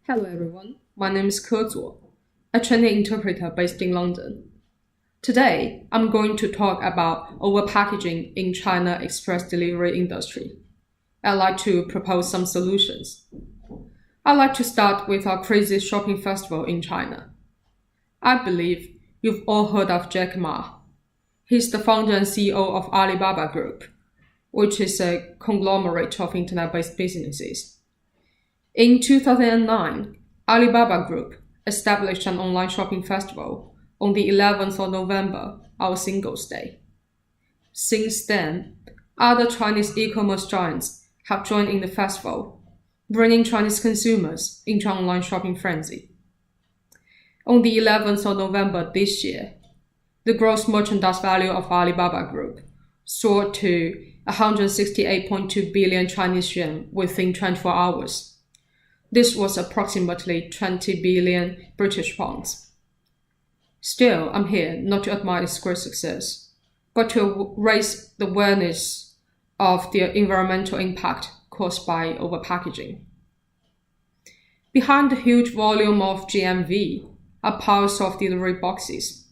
Hello everyone, my name is Ke Zuo, a training interpreter based in London. Today, I'm going to talk about overpackaging in China express delivery industry. I'd like to propose some solutions. I'd like to start with our crazy shopping festival in China. I believe you've all heard of Jack Ma. He's the founder and CEO of Alibaba Group, which is a conglomerate of internet-based businesses. In 2009, Alibaba Group established an online shopping festival on the 11th of November, our Singles Day. Since then, other Chinese e-commerce giants have joined in the festival, bringing Chinese consumers into an online shopping frenzy. On the 11th of November this year, the gross merchandise value of Alibaba Group soared to 168.2 billion Chinese yuan within 24 hours. This was approximately 20 billion British pounds. Still, I'm here not to admire this great success, but to raise the awareness of the environmental impact caused by overpackaging. Behind the huge volume of GMV are piles of delivery boxes.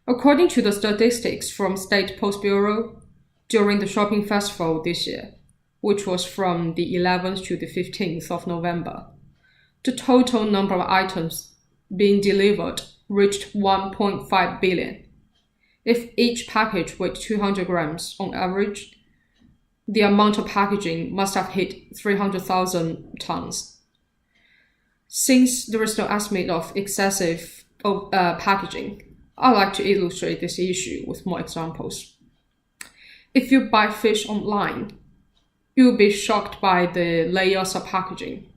According to the statistics from State Post Bureau, during the shopping festival this year, which was from the 11th to the 15th of November, the total number of items being delivered reached 1.5 billion. If each package weighed 200 grams on average, the amount of packaging must have hit 300,000 tons. Since there is no estimate of excessive packaging, I'd like to illustrate this issue with more examples. If you buy fish online, you'll be shocked by the layers of packaging.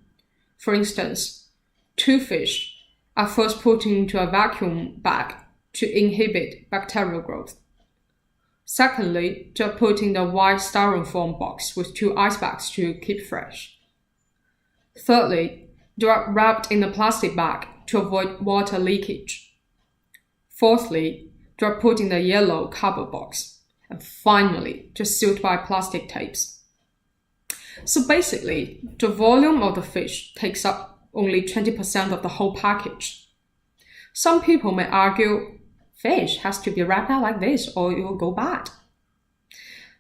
For instance, two fish are first put into a vacuum bag to inhibit bacterial growth. Secondly, they're put in the white Styrofoam box with two icebergs to keep fresh. Thirdly, they are wrapped in a plastic bag to avoid water leakage. Fourthly, they are put in the yellow cardboard box. And finally, they're sealed by plastic tapes. So basically, the volume of the fish takes up only 20% of the whole package. Some people may argue, fish has to be wrapped out like this or it will go bad.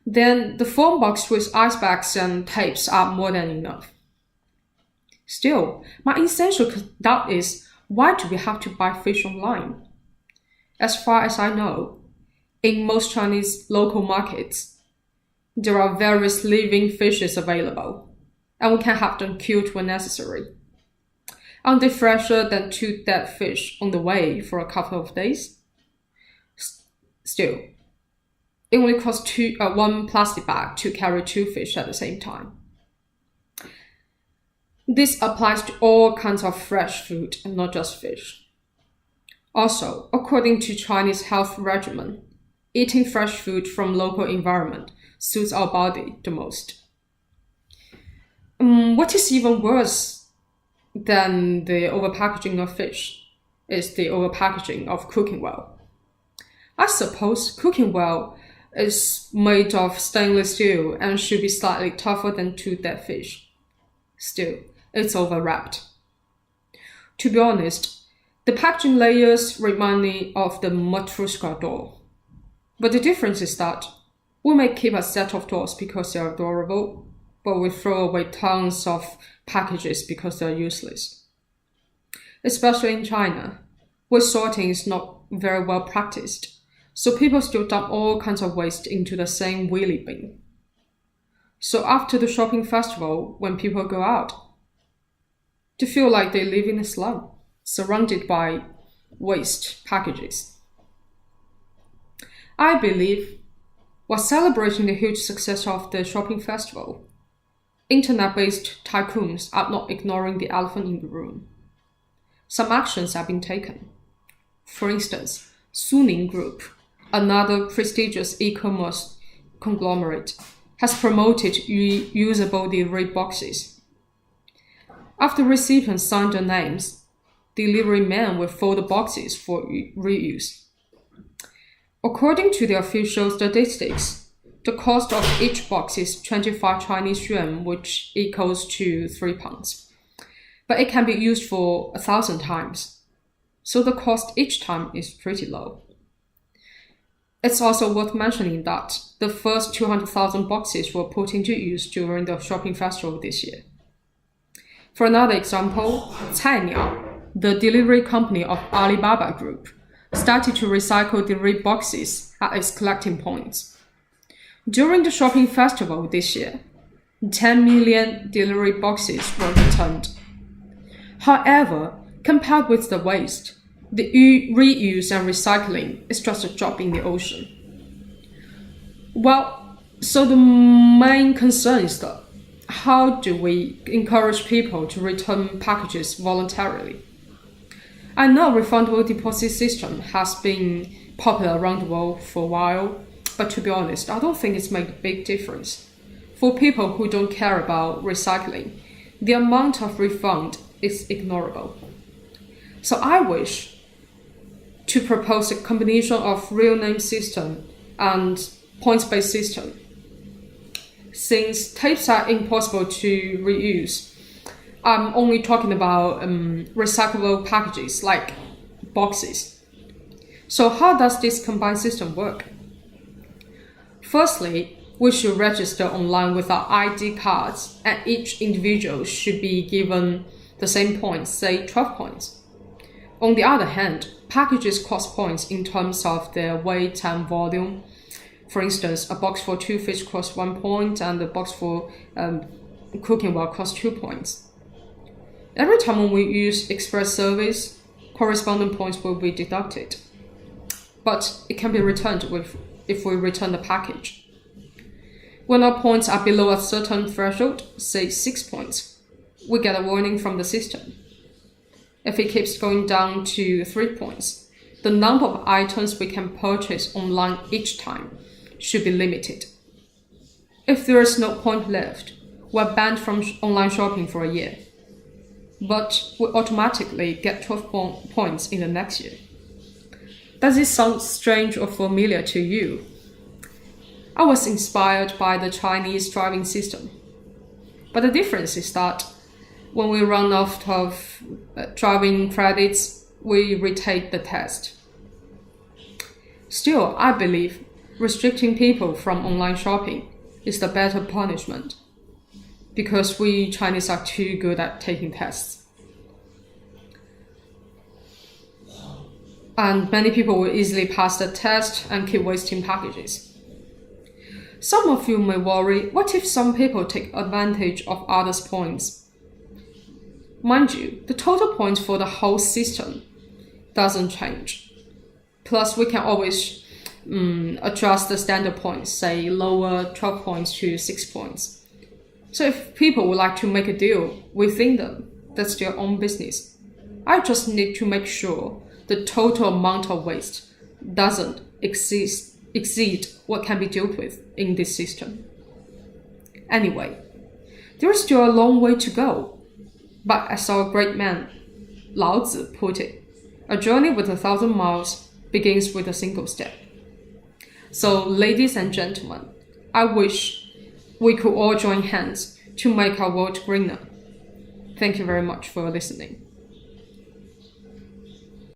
Then the foam box with icebergs and tapes are more than enough. Still, my essential doubt is, why do we have to buy fish online? As far as I know, in most Chinese local markets, there are various living fishes available, and we can have them killed when necessary. Aren't they fresher than two dead fish on the way for a couple of days? Still, it only costs one plastic bag to carry two fish at the same time. This applies to all kinds of fresh food and not just fish. Also, according to Chinese health regimen, eating fresh food from local environment suits our body the most. What is even worse than the overpackaging of fish is the overpackaging of cooking oil. I suppose cooking oil is made of stainless steel and should be slightly tougher than two dead fish. Still, it's overwrapped. To be honest, the packaging layers remind me of the Matryoshka Doll. But the difference is that we may keep a set of dolls because they are adorable, but we throw away tons of packages because they are useless. Especially in China, where sorting is not very well practiced, so people still dump all kinds of waste into the same wheelie bin. So after the shopping festival, when people go out, they feel like they live in a slum, surrounded by waste packages. I believe, while celebrating the huge success of the shopping festival, internet-based tycoons are not ignoring the elephant in the room. Some actions have been taken. For instance, Suning Group, another prestigious e-commerce conglomerate, has promoted reusable delivery boxes. After recipients sign their names, delivery men will fold the boxes for reuse. According to the official statistics, the cost of each box is 25 Chinese yuan, which equals to £3. but it can be used for 1,000 times, so the cost each time is pretty low. It's also worth mentioning that the first 200,000 boxes were put into use during the shopping festival this year. For another example, Cainiao, the delivery company of Alibaba Group, started to recycle delivery boxes at its collecting points. During the shopping festival this year, 10 million delivery boxes were returned. However, compared with the waste, the reuse and recycling is just a drop in the ocean. Well, so the main concern is that how do we encourage people to return packages voluntarily? I know refundable deposit system has been popular around the world for a while, but to be honest, I don't think it's made a big difference. For people who don't care about recycling, the amount of refund is ignorable. So I wish to propose a combination of real name system and points-based system. Since tapes are impossible to reuse, I'm only talking about recyclable packages like boxes. So how does this combined system work? Firstly, we should register online with our ID cards, and each individual should be given the same points, say 12 points. On the other hand, packages cost points in terms of their weight and volume. For instance, a box for 2 fish costs 1 point, and a box for cooking oil costs 2 points. Every time when we use express service, corresponding points will be deducted. But it can be returned if we return the package. When our points are below a certain threshold, say 6 points, we get a warning from the system. If it keeps going down to 3 points, the number of items we can purchase online each time should be limited. If there is no point left, we're banned from online shopping for a year. But we automatically get 12 points in the next year. Does this sound strange or familiar to you? I was inspired by the Chinese driving system. But the difference is that when we run out of driving credits, we retake the test. Still, I believe restricting people from online shopping is the better punishment, because we Chinese are too good at taking tests. And many people will easily pass the test and keep wasting packages. Some of you may worry, what if some people take advantage of others' points? Mind you, the total points for the whole system doesn't change. Plus, we can always adjust the standard points, say lower 12 points to 6 points. So if people would like to make a deal within them, that's their own business. I just need to make sure the total amount of waste doesn't exceed what can be dealt with in this system. Anyway, there is still a long way to go. But as our great man Lao Tzu put it, a journey with 1,000 miles begins with a single step. So, ladies and gentlemen, I wish we could all join hands to make our world greener. Thank you very much for listening.